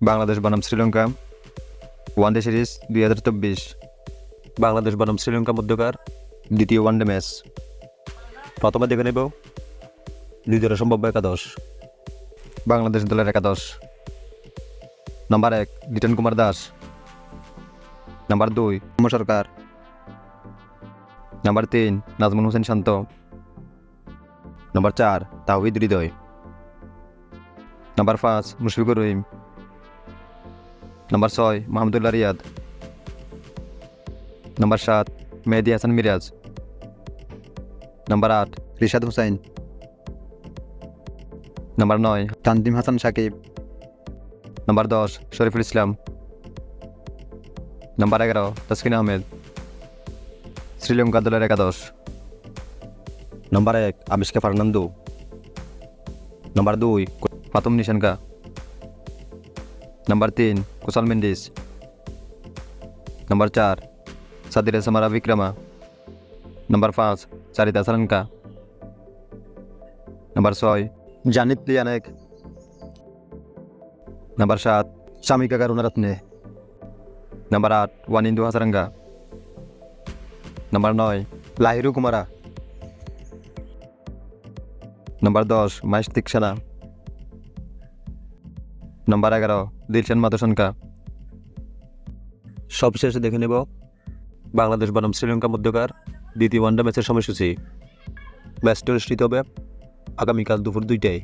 বাংলাদেশ বনাম Sri Lanka one day series 2024। Bangladesh বনাম শ্রীলঙ্কা মধ্যকার দ্বিতীয় ওয়ানডে ম্যাচ। প্রথমে দেখে নেব দুই দলের সম্ভাব্য একাদশ। বাংলাদেশ দলের একাদশ: number 1 Liton Kumar Das, number 2 Soumya Sarkar, number 3 Najmul Hossain Shanto, number 4 Towhid Hridoy, number 5 Mushfiqur Rahim, number 6 Mahmudullah Riyad, number 7 Mehedi Hasan Miraz, number 8 Rishad Hossain, number 9 Tanzim Hasan Sakib, number 10 Shoriful Islam, number 11 Taskin Ahmed. Sri Lanka দলের একাদশ: number 1 Avishka Fernando, number 2 Pathum Nissanka, number 3 Kusal Mendis, number 4 Sadeera সামারা Wickrama, number 5 Charith Asalanka, number 6 Janith Liyanage, number 7 Chamika Karunaratne, number 8 Wanindu Hasaranga, number 9 Lahiru Kumara, number 10 Maheesh Theekshana, number 11 Dilshan Madushanka. সবশেষে দেখে নেব বাংলাদেশ বনাম শ্রীলঙ্কা মধ্যকার দ্বিতীয় ওয়ানডে ম্যাচের সময়সূচি। ম্যাচটি অনুষ্ঠিত হবে আগামীকাল দুপুর 2টায়।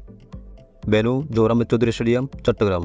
ভেন্যু জোহর আহমেদ চৌধুরী স্টেডিয়াম, চট্টগ্রাম।